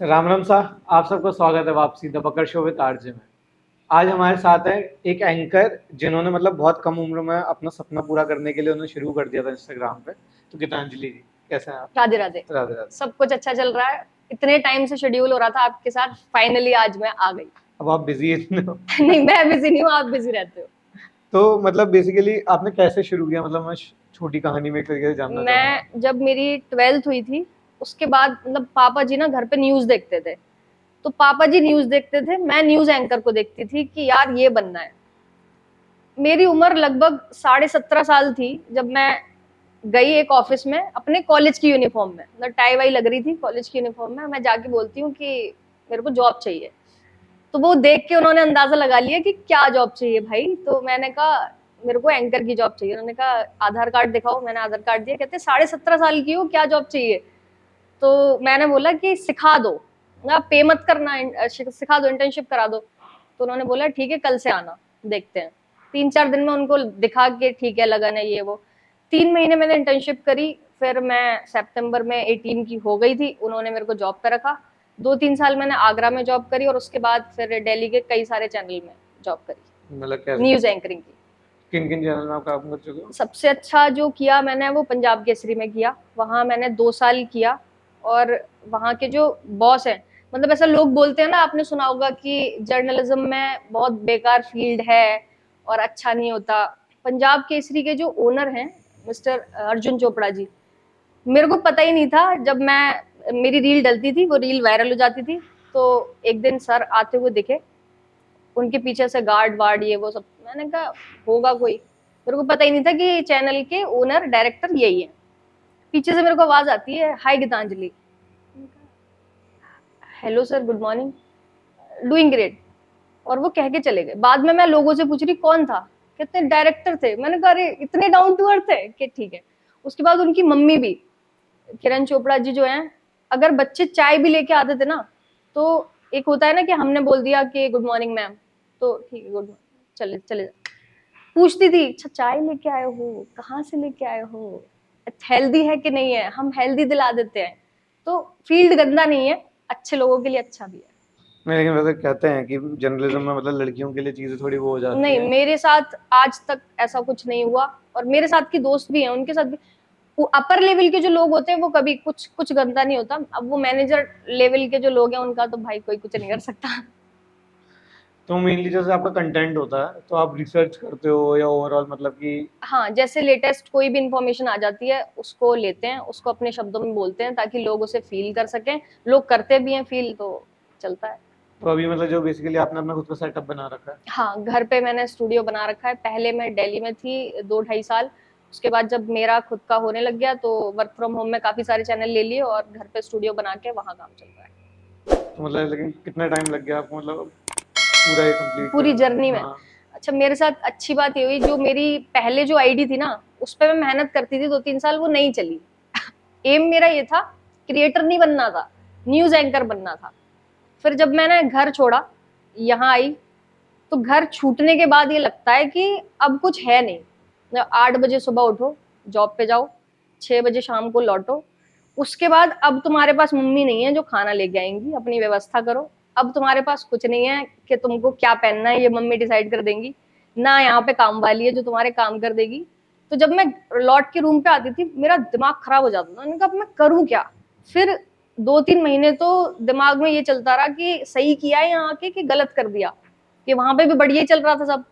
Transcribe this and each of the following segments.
राम राम साहब, आप सबका स्वागत है वापसी द पकड़ शो विद आरजे में। आज हमारे साथ है एक एंकर जिन्होंने मतलब बहुत कम उम्र में अपना सपना पूरा करने के लिए उन्होंने शुरू कर दिया था इंस्टाग्राम पे। तो गीतांजलि जी, कैसे हैं आप? राधे राधे। राधे राधे। सब कुछ अच्छा चल रहा है। इतने टाइम से शेड्यूल हो रहा था आपके साथ, फाइनली आज मैं आ गई। अब आप बिजी इतने हो। नहीं, मैं बिजी नहीं हूँ, आप बिजी रहते हो। तो मतलब बेसिकली आपने कैसे शुरू किया? मतलब मैं छोटी कहानी में एक तरीके से जानना चाहूंगा। मैं जब मेरी 12th हुई थी, उसके बाद मतलब पापा जी ना घर पे न्यूज देखते थे, तो पापा जी न्यूज देखते थे, मैं न्यूज एंकर को देखती थी कि यार ये बनना है। मेरी उम्र लगभग 17.5 साल थी जब मैं गई एक ऑफिस में अपने कॉलेज की यूनिफॉर्म में, मतलब टाई वाई लग रही थी कॉलेज की यूनिफॉर्म में। मैं जाके बोलती हूँ कि मेरे को जॉब चाहिए। तो वो देख के उन्होंने अंदाजा लगा लिया कि क्या जॉब चाहिए भाई। तो मैंने कहा मेरे को एंकर की जॉब चाहिए। उन्होंने कहा आधार कार्ड दिखाओ। मैंने आधार कार्ड दिया। कहते 17.5 साल की हो, क्या जॉब चाहिए? तो मैंने बोला कि सिखा दो, आप पे मत करना, सिखा दो, इंटर्नशिप करा दो। तो उन्होंने बोला ठीक है, कल से आना, देखते हैं। 3-4 दिन में उनको दिखा के ठीक है, लगन है, ये वो। 3 महीने मैंने इंटर्नशिप करी। फिर मैं सितंबर में 18 की हो गई थी, उन्होंने मेरे को जॉब पे रखा। 2-3 साल मैंने आगरा में जॉब करी और उसके बाद फिर दिल्ली के कई सारे चैनल में जॉब करी, मतलब कैसे, न्यूज एंकरिंग की। किन किन चैनल में आप काम कर चुके हो? सबसे अच्छा जो किया मैंने वो पंजाब केसरी में किया, वहां मैंने 2 साल किया। और वहां के जो बॉस हैं, मतलब ऐसा लोग बोलते हैं ना, आपने सुना होगा कि जर्नलिज्म में बहुत बेकार फील्ड है और अच्छा नहीं होता। पंजाब केसरी के जो ओनर हैं मिस्टर अर्जुन चोपड़ा जी, मेरे को पता ही नहीं था। जब मैं मेरी रील डलती थी, वो रील वायरल हो जाती थी, तो एक दिन सर आते हुए दिखे, उनके पीछे से गार्ड वार्ड ये वो सब। मैंने कहा होगा कोई, मेरे को पता ही नहीं था कि चैनल के ओनर डायरेक्टर यही है। पीछे से मेरे को आवाज आती है, hi Geetanjali. Hello sir, good morning, doing great. और वो कह के चले गए। बाद में मैं लोगों से पूछ रही कौन था, कितने डायरेक्टर थे। मैंने कहा अरे इतने डाउन टू अर्थ है कि ठीक है। उसके बाद उनकी मम्मी भी, किरण चोपड़ा जी जो हैं, अगर बच्चे चाय भी लेके आते थे ना, तो एक होता है ना कि हमने बोल दिया कि गुड मॉर्निंग मैम, तो ठीक है, गुड मॉर्निंग, चले चले। पूछती थी अच्छा चाय लेके आए हो, कहाँ से लेके आए हो, हेल्दी है कि नहीं है, हम हेल्दी दिला देते हैं। तो फील्ड गंदा नहीं है, अच्छे लोगों के लिए अच्छा भी है। नहीं, लेकिन वैसे कहते हैं कि जर्नलिज्म में मतलब लड़कियों के लिए चीजें थोड़ी वो हो जाती नहीं, हैं। मेरे साथ आज तक ऐसा कुछ नहीं हुआ। और मेरे साथ की दोस्त भी हैं, उनके साथ भी अपर लेवल के जो लोग होते हैं वो कभी कुछ कुछ गंदा नहीं होता। अब वो मैनेजर लेवल के जो लोग हैं उनका तो भाई कोई कुछ नहीं कर सकता। तो मेनली जैसे आपका कंटेंट होता है तो आप रिसर्च करते हो या ओवरऑल मतलब कि? हाँ, जैसे लेटेस्ट कोई भी इंफॉर्मेशन आ जाती है उसको लेते हैं, उसको अपने शब्दों में बोलते हैं ताकि लोग उसे फील कर सकें। लोग करते भी हैं फील, तो चलता है। तो अभी मतलब जो बेसिकली आपने अपना खुद का सेटअप बना रखा है। हाँ, घर पे मैंने स्टूडियो बना रखा है। पहले मैं दिल्ली में थी 2-2.5 साल। उसके बाद जब मेरा खुद का होने लग गया तो वर्क फ्रॉम होम में काफी सारे चैनल ले लिए और घर पे स्टूडियो बना के वहां काम चल रहा है। तो मतलब लेकिन कितना टाइम लग गया आपको मतलब पूरा ये कंप्लीट पूरी करने जर्नी में? में। हाँ। अच्छा, मेरे साथ अच्छी बात ये हुई, जो मेरी पहले जो आईडी थी ना, उस पर मैं मेहनत करती थी 2-3 साल, वो नहीं चली। एम मेरा ये था, क्रिएटर नहीं बनना था, न्यूज एंकर बनना था। फिर जब मैंने घर छोड़ा, यहाँ आई, तो घर छूटने के बाद ये लगता है कि अब कुछ है नहीं। 8 बजे सुबह उठो, जॉब पे जाओ, 6 बजे शाम को लौटो। उसके बाद अब तुम्हारे पास मम्मी नहीं है जो खाना लेके आएंगी, अपनी व्यवस्था करो। अब तुम्हारे पास कुछ नहीं है कि तुमको क्या पहनना है ये मम्मी डिसाइड कर देंगी, ना यहाँ पे काम वाली है जो तुम्हारे काम कर देगी। तो जब मैं लौट के रूम पे आती थी, मेरा दिमाग खराब हो जाता था। मैंने कहा अब मैं करूँ क्या? फिर 2-3 महीने तो दिमाग में ये चलता रहा कि सही किया है यहाँ आके कि गलत कर दिया, कि वहां पे भी बढ़िया ही चल रहा था सब।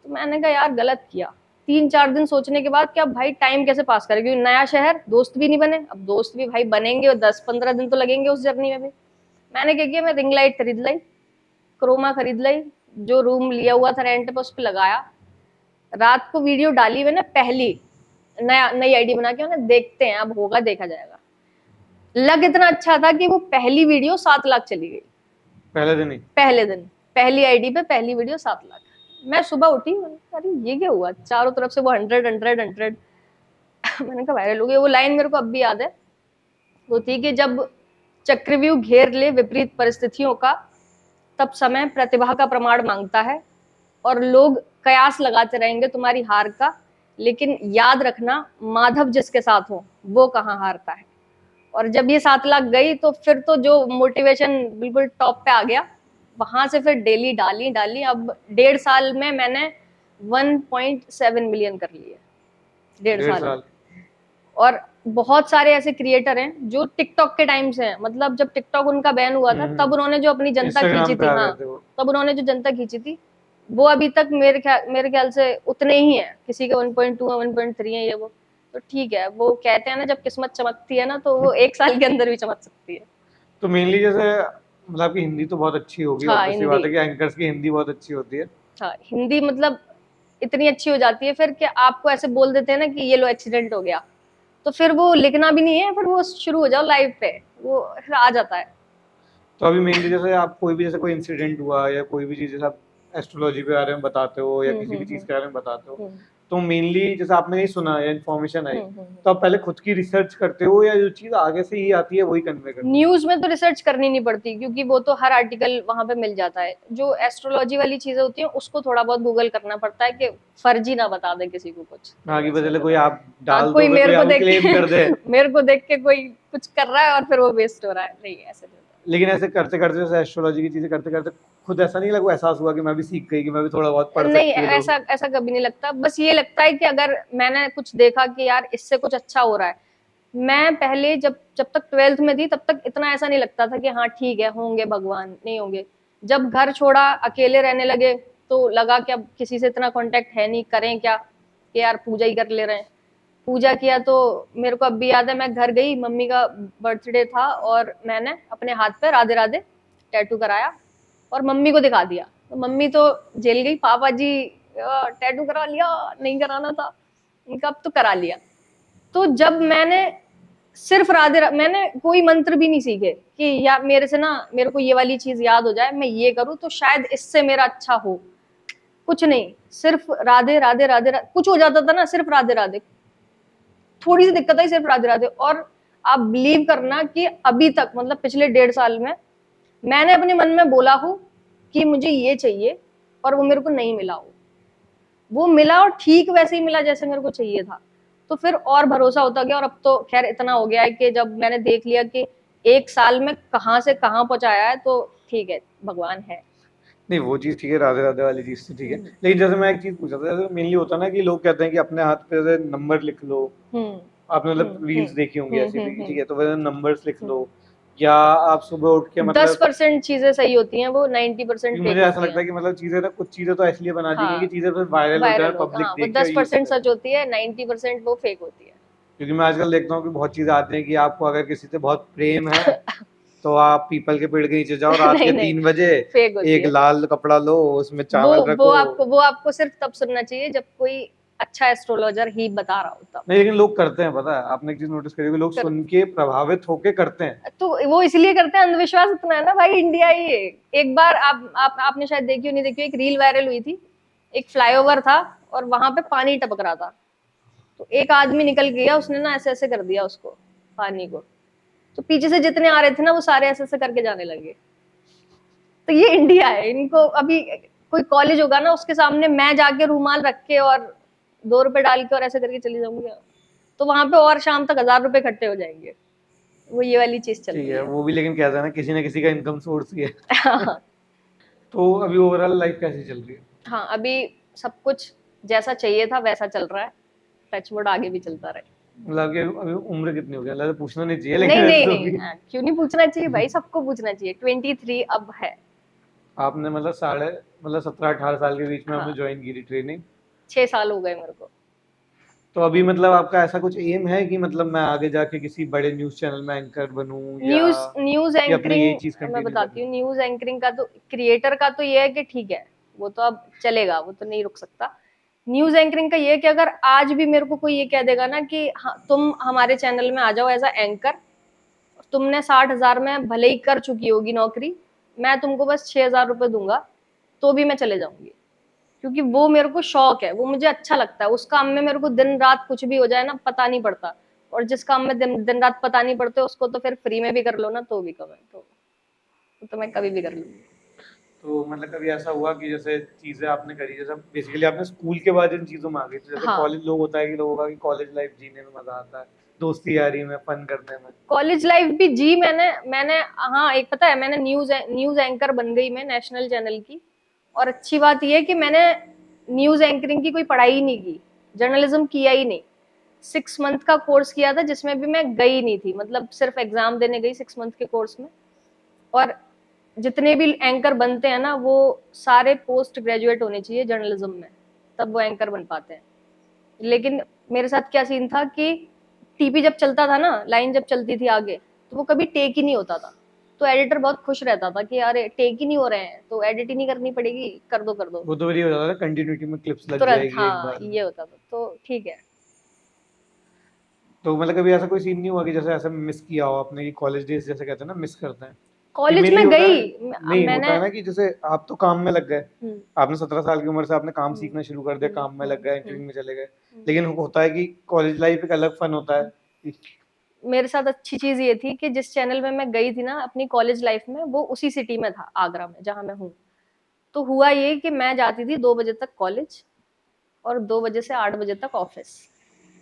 तो मैंने कहा यार गलत किया। 3-4 दिन सोचने के बाद कि अब भाई टाइम कैसे पास करें, क्योंकि नया शहर, दोस्त भी नहीं बने। अब दोस्त भी भाई बनेंगे और 10-15 दिन तो लगेंगे उस जर्नी में भी। मैंने क्या किया, मैं रिंग लाइट खरीद लाई, क्रोमा खरीद लाई, जो रूम लिया हुआ था रेंट पे उस पर लगाया। रात को वीडियो डाली मैंने पहली, नया नई आईडी बना के, मैंने देखते हैं अब होगा देखा जाएगा। लग इतना अच्छा था कि वो पहली वीडियो 7 लाख चली गई। पहले दिन ही? पहले दिन, पहली आईडी पे पहली वीडियो 7 लाख। मैं सुबह उठी, अरे ये क्या हुआ, चारों तरफ से वो 100 100 100। मैंने कहा वायरल हो गई। वो लाइन मेरे को अब भी याद है, वो थी कि जब चक्रव्यूह घेर ले विपरीत परिस्थितियों का, तब समय प्रतिभा का प्रमाण मांगता है, और लोग कयास लगाते रहेंगे तुम्हारी हार का, लेकिन याद रखना माधव जिसके साथ हो वो कहाँ हारता है। और जब ये 7 लाख गई तो फिर तो जो मोटिवेशन बिल्कुल टॉप पे आ गया। वहां से फिर डेली डाली डाली, अब 1.5 साल में मैंने 1.7 मिलियन कर लिए, 1.5 डेढ़ साल में। साल और बहुत सारे ऐसे क्रिएटर हैं जो टिकटॉक के टाइम से हैं, मतलब जब टिकटॉक उनका बैन हुआ था तब उन्होंने जो अपनी जनता इंस्टाग्राम खींची पे थी, आ गए हाँ थे वो। तब उन्होंने जो जनता खींची थी वो अभी तक मेरे ख्याल से उतने ही है, किसी के 1.2 है, 1.3 है, ये वो। तो ठीक है, वो कहते हैं ना जब किस्मत चमकती है ना तो वो 1 साल के अंदर भी चमक सकती है। तो मेनली जैसे मतलब आपकी हिंदी तो बहुत अच्छी होगी, हाँ ऑब्वियसली बात हिंदी, है कि एंकर्स की हिंदी बहुत अच्छी होती है। हाँ हिंदी मतलब इतनी अच्छी हो जाती है फिर कि आपको ऐसे बोल देते हैं ना कि ये लो एक्सीडेंट हो गया, तो फिर वो लिखना भी नहीं है, फिर वो शुरू हो जाओ लाइव पे, वो फिर आ जाता है। तो अभी मेनली जैसे आप कोई भी जैसे कोई इंसिडेंट हुआ या कोई भी चीज़ जैसे आप एस्ट्रोलॉजी के बारे में बताते हो या किसी भी चीज़ के बारे में बताते हो, हम्म, तो मेनली जैसे आपने नहीं सुना या इन्फॉर्मेशन आई, हम्म। तो आप पहले खुद की रिसर्च करते हो या जो चीज़ आगे से ही आती है वही कन्वे करते हो? न्यूज में तो रिसर्च करनी नहीं पड़ती क्योंकि वो तो हर आर्टिकल वहां पे मिल जाता है। जो एस्ट्रोलॉजी वाली चीजें होती हैं उसको थोड़ा बहुत गूगल करना पड़ता है कि फर्जी ना बता दे किसी को कुछ। आगे ऐसे बदले होता कोई है। आप हाँ, डाल कोई दोगे, कोई मेरे को आपको देख क्लेम कर दे। के मेरे को देख के कोई कुछ कर रहा है और फिर वो वेस्ट हो रहा है, नहीं ऐसे नहीं होता। लेकिन ऐसे करते करते जैसे एस्ट्रोलॉजी की चीज़ें करते करते खुद ऐसा नहीं लगा, एहसास हुआ कि मैं भी सीख गई कि मैं भी थोड़ा बहुत पढ़ नहीं सकती है लोग? ऐसा ऐसा कभी नहीं लगता, बस ये लगता है कि अगर मैंने कुछ देखा कि यार इससे कुछ अच्छा हो रहा है। मैं पहले जब जब तक 12th में थी तब तक इतना ऐसा नहीं लगता था कि हाँ ठीक है होंगे भगवान, नहीं होंगे। जब घर छोड़ा, अकेले रहने लगे, तो लगा कि अब किसी से इतना कांटेक्ट है नहीं, करें क्या, कि यार पूजा ही कर ले रहे हैं। पूजा किया तो मेरे को अब भी याद है, मैं घर गई, मम्मी का बर्थडे था और मैंने अपने हाथ पे राधे राधे टैटू कराया और मम्मी को दिखा दिया। तो मम्मी तो जेल गई, पापा जी टैटू करा लिया, नहीं कराना था, इनका अब तो करा लिया। तो जब मैंने सिर्फ मैंने कोई मंत्र भी नहीं सीखे कि यार मेरे से ना मेरे को ये वाली चीज याद हो जाए, मैं ये करूँ तो शायद इससे मेरा अच्छा हो, कुछ नहीं, सिर्फ राधे राधे राधे, कुछ हो जाता था ना सिर्फ राधे राधे, थोड़ी सी दिक्कत आई सिर्फ राधे राधे। और आप बिलीव करना कि अभी तक मतलब पिछले 1.5 साल में मैंने अपने मन में बोला हूं कि मुझे ये चाहिए और वो मेरे को नहीं मिला हो, वो मिला और ठीक वैसे ही मिला जैसे मेरे को चाहिए था। तो फिर और भरोसा होता गया और अब तो खैर इतना हो गया है कि जब मैंने देख लिया कि 1 साल में कहाँ से कहाँ पहुंचाया है तो ठीक है, भगवान है। नहीं वो चीज़ ठीक है, राधे राधे वाली चीज़ तो ठीक है। लेकिन जैसे मैं एक चीज़ पूछा था, जैसे मेनली होता है ना कि लोग कहते हैं कि अपने हाथ पे जैसे नंबर लिख लो, हम्म आपने मतलब हम्म रील्स देखी होंगी ऐसी भी, ठीक हम्म। है, तो वैसे नंबर्स लिख लो, या आप सुबह उठ के मतलब 10% चीजें सही होती हैं, वो 90% क्योंकि फेक मुझे ऐसा होती लगता हैं। है कि मतलब चीज़ें ना, कुछ चीज़ें तो इसलिए बना दी गई कि हाँ चीज़ें फिर वायरल हो जाए, वायरल होगा, पब्लिक हाँ वो देख के यूज़ 10% करे। सच होती है, 90% वो फेक होती है। क्योंकि मैं आजकल देखता हूँ कि बहुत चीज़ें आती हैं कि आपको अगर किसी से बहुत प्रेम है तो आप पीपल के पेड़ के नीचे जाओ रात नहीं के नहीं, 3 बजे, फेक होती एक है। लाल कपड़ा लो, उसमें वो चावल वो रखो। आपको सिर्फ तब सुनना चाहिए जब कोई अच्छा एस्ट्रोलॉजर ही बता रहा हो तब। नहीं लेकिन लोग करते हैं, पता है आपने एक चीज़ नोटिस करी होगी, लोग कर, सुन के प्रभावित होके करते हैं। तो वो इसलिए करते हैं, अंधविश्वास इतना है ना भाई, इंडिया ही है। एक बार आपने शायद देखी हो नहीं देखी हो, एक रील वायरल हुई थी, एक फ्लाईओवर था और वहां पे पानी टपक रहा था, तो एक आदमी निकल गया, उसने ना ऐसे ऐसे कर दिया उसको, पानी को, तो पीछे से जितने आ रहे थे ना वो सारे ऐसे ऐसे करके जाने लगे। तो ये इंडिया है, इनको अभी कोई कॉलेज होगा ना उसके सामने मैं जाके रूमाल रख के और 2 रुपए डाल के और ऐसे करके चली जाऊंगी, तो वहां पे और शाम तक 1000 रुपए इकट्ठे हो जाएंगे। वो ये वाली चीज चल ठीक रही है, है। वो भी लेकिन कहते हैं ना किसी न किसी का इनकम सोर्स ही है। हाँ तो अभी ओवरऑल लाइफ कैसी चल रही है? हाँ, अभी सब कुछ जैसा चाहिए था वैसा चल रहा है, टचवुड आगे भी चलता रहे। मतलब कि अभी उम्र कितनी हो गई? मतलब पूछना नहीं चाहिए नहीं लेकिन नहीं ऐसे तो नहीं, भी क्यों नहीं पूछना चाहिए भाई, सबको पूछना चाहिए। 23 अब है। आपने मतलब 17-18 साल के बीच में आपने हाँ ज्वाइन की थी ट्रेनिंग। 6 साल हो गए मेरे को। तो अभी मतलब आपका ऐसा कुछ एम है कि मतलब मैं आगे जाके किसी बड़े न्यूज़ चैनल में एंकर बनूं, या न्यूज न्यूज कि अपनी यही चीज़ एंकरिंग मैं कंटिन्यू बताती करनी? हूँ, न्यूज एंकरिंग का तो क्रिएटर का तो ये है कि ठीक है, वो तो अब चलेगा, वो तो नहीं रुक सकता। न्यूज एंकरिंग का ये है कि अगर आज भी मेरे को कोई ये कह देगा ना कि हाँ तुम हमारे चैनल में आ जाओ एज अ एंकर, तुमने 60,000 में भले ही कर चुकी होगी नौकरी, मैं तुमको बस 6,000 रुपए दूंगा, तो भी मैं चले जाऊंगी। क्योंकि वो मेरे को शौक है, वो मुझे अच्छा लगता है, उस काम में मेरे को दिन रात कुछ भी हो जाए ना पता नहीं पड़ता। और जिस काम में दिन रात पता नहीं पड़ते उसको तो फिर फ्री में भी कर लो ना तो भी कम है, तो मैं कभी भी कर लूंगी। तो मतलब कभी ऐसा हुआ कि जैसे चीजें आपने करी, जैसे बेसिकली आपने स्कूल के बाद इन चीजों में आ गई थी, जैसे हाँ, कॉलेज लोग होता है कि लोगों का कि कॉलेज लाइफ जीने में मजा आता है, दोस्ती यारी में, फन करने में। कॉलेज लाइफ भी जी मैंने मैंने हाँ, एक पता है, मैंने न्यूज एंकर बन गई मैं नेशनल चैनल की। और अच्छी बात यह है कि मैंने न्यूज एंकरिंग की कोई पढ़ाई ही नहीं की, जर्नलिज्म किया ही नहीं। 6 मंथ का कोर्स किया था जिसमें भी मैं गई नहीं थी, मतलब सिर्फ एग्जाम देने गई 6 मंथ के कोर्स में। और जितने भी एंकर बनते हैं ना, वो सारे पोस्ट ग्रेजुएट होने चाहिए जर्नलिज्म में, तब वो एंकर बन पाते हैं। लेकिन मेरे साथ क्या सीन था कि टीपी जब चलता था ना, लाइन जब चलती थी आगे, तो वो कभी टेक ही नहीं होता था। तो एडिटर बहुत खुश रहता था कि यार टेक ही नहीं हो रहे हैं तो एडिट ही नहीं करनी पड़ेगी, कर दो कर दो। वो तो वही हो जाता था, कंटिन्यूटी में क्लिप्स लग तुरंत, जाएगी एक हाँ, बार में। ये होता था, तो ठीक है। तो मतलब कभी ऐसा कोई सीन नहीं हुआ कि जैसे ऐसा मिस किया हो आपने, कि कॉलेज डेज जैसे कहते हैं ना मिस करते हैं, कि कॉलेज मेनली में होता है, गई नहीं मैंने। होता है ना कि जैसे आप तो काम में लग गए, हम्म, आपने 17 साल की उम्र से आपने काम हम्म, सीखना शुरू कर दिया, काम में लग गए, हम्म। एंकरिंग में चले गए, लेकिन होता है कि कॉलेज लाइफ एक अलग फन होता है कि मेरे साथ अच्छी चीज ये थी कि जिस चैनल में मैं गई थी ना अपनी कॉलेज लाइफ में, वो उसी सिटी में था, आगरा में, जहां मैं हूँ। तो हुआ ये कि मैं जाती थी 2 बजे तक कॉलेज, और 2 बजे से 8 बजे तक ऑफिस।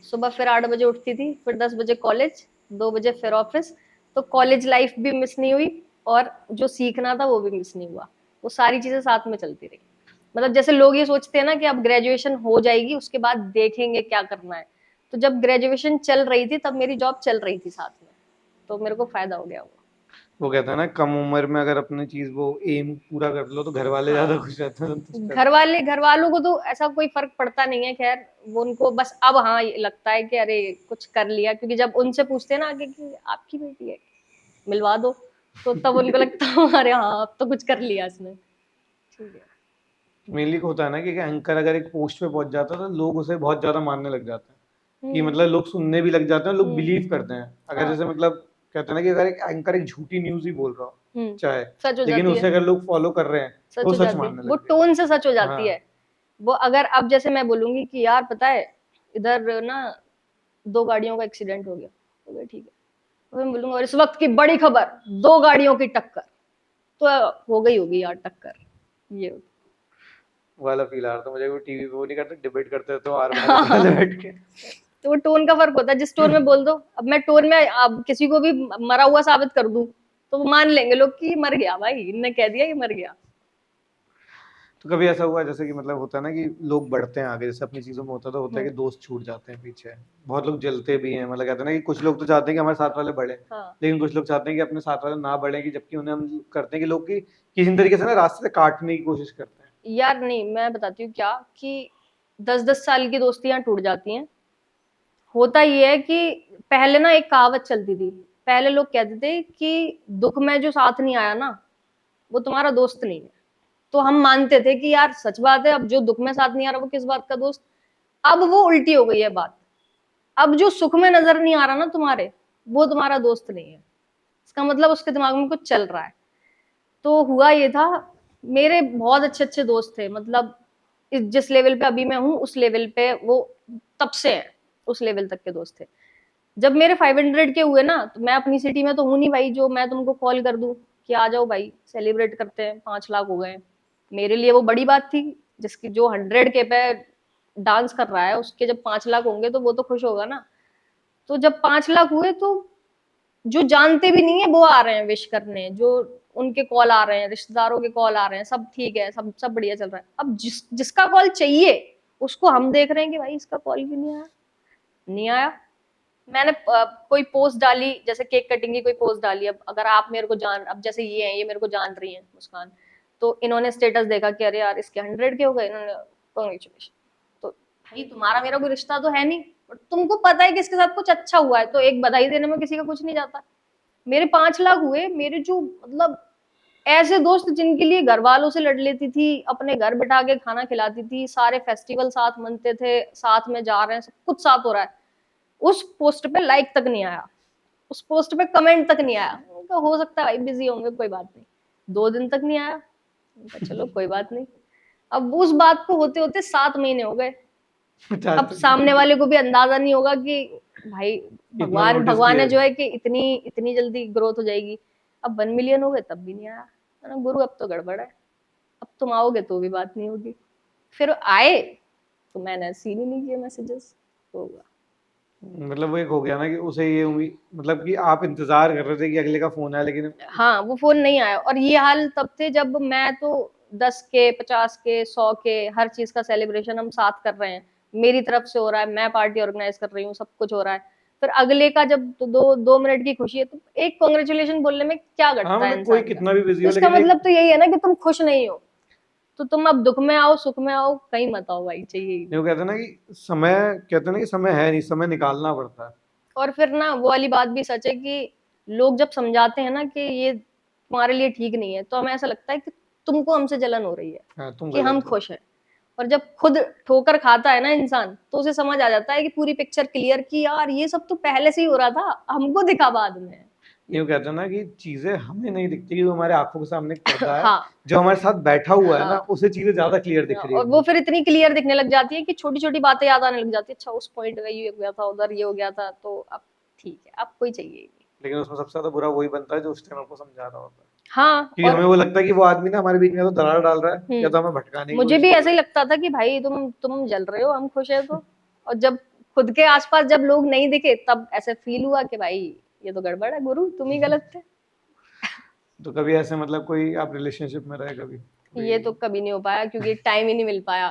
सुबह फिर 8 बजे उठती थी, फिर 10 बजे कॉलेज, 2 बजे फिर ऑफिस। तो कॉलेज लाइफ भी मिस नहीं हुई, और जो सीखना था वो भी मिस नहीं हुआ। वो सारी चीजें साथ में चलती रही। मतलब जैसे लोग ये सोचते हैं ना कि अब ग्रेजुएशन हो जाएगी उसके बाद देखेंगे क्या करना है, तो जब ग्रेजुएशन चल रही थी तब मेरी जॉब चल रही थी साथ में, तो मेरे को फायदा हो गया वो। वो कहता है ना, कम उम्र में अगर अपनी चीज वो एम पूरा कर लो तो घर वाले ज्यादा हाँ, खुश रहते हैं, संतुष्ट रहते घर वालों को तो ऐसा कोई फर्क पड़ता नहीं है, खैर। वो उनको बस अब हाँ ये लगता है कि अरे कुछ कर लिया, क्योंकि जब उनसे पूछते हैं ना आगे कि आपकी बेटी है, मिलवा दो, तो तब उनको लगता है अरे हाँ अब तो कुछ कर लिया इसने। ठीक है। हैं। मेनली होता है ना कि एंकर अगर एक पोस्ट पे पहुंच जाता है तो लोग उसे बहुत ज्यादा मानने लग जाते हैं, कि हम्म, मतलब लोग सुनने भी लग जाते हैं, लोग हम्म, बिलीव करते हैं अगर हाँ, जैसे मतलब कहते हैं ना कि अगर एक एंकर एक झूठी न्यूज ही बोल रहा हो चाहे, सच हो लेकिन जाती उसे है, अगर लोग फॉलो कर रहे हैं तो सच वो हो सच जाती है, मानने वो लग गए। टोन से सच हो जाती हाँ, है। वो अगर अब जैसे मैं बोलूंगी कि यार पता है इधर ना 2 गाड़ियों का एक्सीडेंट हो गया, तो भाई ठीक है। तो मैं बोलूंगा और इस वक्त की बड़ी खबर, 2 गाड़ियों की टक्कर, तो हो गई होगी यार टक्कर, ये होता। वाला फील आ रहा था मुझे, वो टीवी पे वो नहीं करते, डिबेट करते तो आर पार वाले बैठ के। तो वो टोन का फर्क होता है, जिस टोन में बोल दो। अब मैं टोन में अब किसी को भी मरा हुआ साबित कर दूं, तो वो मान लेंगे लोग कि मर गया भाई, इनने कह दिया ये मर गया। तो कभी ऐसा हुआ जैसे कि मतलब होता है ना कि लोग बढ़ते हैं आगे, जैसे अपनी चीजों में होता तो होता है कि दोस्त छूट जाते हैं पीछे, बहुत लोग जलते भी हैं, मतलब कहते हैं ना कि कुछ लोग तो चाहते हैं कि हमारे साथ वाले बढ़े, हाँ, लेकिन कुछ लोग चाहते हैं कि अपने साथ वाले ना बढ़े, कि जबकि उन्हें हम करते हैं कि लोग की किसी तरीके से ना रास्ते से काटने की कोशिश करते हैं। यार नहीं, मैं बताती हूँ क्या कि 10-10 साल की दोस्तियां टूट जाती हैं। होता ये है कि पहले ना एक कहावत चलती थी, पहले लोग कहते थे कि दुख में जो साथ नहीं आया ना, वो तुम्हारा दोस्त नहीं है। तो हम मानते थे कि यार सच बात है, अब जो दुख में साथ नहीं आ रहा वो किस बात का दोस्त। अब वो उल्टी हो गई है बात। अब जो सुख में नजर नहीं आ रहा ना तुम्हारे, वो तुम्हारा दोस्त नहीं है। इसका मतलब उसके दिमाग में कुछ चल रहा है। तो हुआ ये था, मेरे बहुत अच्छे अच्छे दोस्त थे, मतलब जिस लेवल पे अभी मैं हूँ उस लेवल पे वो तब से है, उस लेवल तक के दोस्त थे। जब मेरे 500 के हुए ना, तो मैं अपनी सिटी में तो हूँ नहीं भाई जो मैं तुमको कॉल कर दूं कि आ जाओ भाई सेलिब्रेट करते हैं, 5 लाख हो गए। मेरे लिए वो बड़ी बात थी। जिसकी जो 100 के पे डांस कर रहा है, उसके जब 5 लाख होंगे तो वो तो खुश होगा ना। तो जब 5 लाख हुए तो जो जानते भी नहीं है वो आ रहे हैं विश करने, जो उनके कॉल आ रहे हैं, रिश्तेदारों के कॉल आ रहे हैं, सब ठीक है, सब सब बढ़िया चल रहा है। अब जिसका कॉल चाहिए उसको हम देख रहे हैं कि भाई इसका कॉल भी नहीं आया, नहीं आया। मैंने कोई पोस्ट डाली, जैसे केक कटिंग की कोई पोस्ट डाली, अब अगर आप मेरे को जान, अब जैसे ये है, ये मेरे को जान रही है मुस्कान, तो इन्होंने स्टेटस देखा कि अरे यार इसके 100 के हो गए, इन्होंने कॉन्ग्रेचुलेशन। तो भाई तुम्हारा मेरा कोई रिश्ता तो है नहीं, और तुमको पता है कि इसके साथ कुछ अच्छा हुआ है, तो एक बधाई देने में किसी का कुछ नहीं जाता। मेरे 5 लाख हुए, मेरे जो मतलब ऐसे दोस्त जिनके लिए घर वालों से लड़ लेती थी, अपने घर बैठा के खाना खिलाती थी, सारे फेस्टिवल साथ मनते थे, साथ में जा रहे हैं, सब कुछ साथ हो रहा है, उस पोस्ट पे लाइक तक नहीं आया, उस पोस्ट पे कमेंट तक नहीं आया। उनका हो सकता है भाई बिजी होंगे, कोई बात नहीं। 2 दिन तक नहीं आया, उनका चलो कोई बात नहीं। अब उस बात को होते होते 7 महीने हो गए। अब सामने वाले को भी अंदाजा नहीं होगा कि भाई इतना भगवान नोटिस भगवान किया ने जो है। है कि इतनी इतनी जल्दी ग्रोथ हो जाएगी। अब 1 मिलियन हो गए तब भी नहीं आया। गुरु अब तो गड़बड़ है। अब तुम आओगे तो भी बात नहीं होगी। फिर आए तो मैंने सीन ही नहीं किए मैसेजेस, होगा। मतलब वो एक हो गया ना कि उसे ये उम्मीद, मतलब कि आप इंतजार कर रहे थे कि अगले का फोन आए, लेकिन हाँ, वो फोन नहीं आया। और ये हाल तब थे जब मैं तो 10 के 50 के 100 के हर चीज का सेलिब्रेशन हम साथ कर रहे हैं, मेरी तरफ से हो रहा है, मैं पार्टी ऑर्गेनाइज कर रही हूँ, सब कुछ हो रहा है। फिर अगले का जब तो 2 मिनट की खुशी है तो एक कॉन्ग्रेचुलेशन बोलने में क्या हाँ घटता है मतलब कोई इंसान का। कितना भी बिजी तो हो, इसका लेकिन एक मतलब तो यही है ना कि तुम खुश नहीं हो, तो तुम अब दुख में आओ सुख में आओ कहीं मत आओ भाई, चाहिए ही नहीं। वो कहते हैं ना कि समय, कहते हैं ना कि समय है नहीं, समय निकालना पड़ता है। और फिर ना वो वाली बात भी सच है कि लोग जब समझाते हैं ना कि ये तुम्हारे लिए ठीक नहीं है, तो हमें ऐसा लगता है कि तुमको हमसे जलन हो रही है हाँ तुम कि हम गलत हो। खुश हैं। और जब खुद ठोकर खाता है ना इंसान, तो उसे समझ आ जाता है कि पूरी पिक्चर क्लियर, कि यार ये सब तो पहले से ही हो रहा था, हमको दिखा बाद में। यूँ कहते हैं ना कि चीजें हमें नहीं दिखती, कि वो हमारे आंखों के सामने एक पर्दा है, हाँ जो हमारे साथ बैठा हुआ है ना, हाँ। उसे चीजें ज्यादा क्लियर दिख रही और वो होंगी। फिर इतनी क्लियर दिखने लग जाती है कि छोटी छोटी बातें याद आने लग जाती है, अच्छा उस पॉइंट में ये हो गया था, उधर ये हो गया था, तो अब ठीक है, अब कोई चाहिए ही नहीं। लेकिन उसमें सबसे ज्यादा बुरा वही बनता है जो उस टाइम आपको समझा रहा होता है, हाँ। क्योंकि और हमें वो लगता है कि वो आदमी ना हमारे बीच में तो दरार डाल रहा है, या तो हमें भटकाने की मुझे कोशिश भी कर ऐसा रहा ही है। लगता था कि भाई तुम जल रहे हो, हम खुश है तो। और जब खुद के आसपास जब लोग नहीं दिखे, तब ऐसे फील हुआ कि भाई ये तो गड़बड़ है गुरु, तुम ही गलत थे। तो कभी ऐसे मतलब कोई आप रिलेशनशिप में रहे कभी ये कोई, तो कभी नहीं हो पाया क्योंकि टाइम ही नहीं मिल पाया।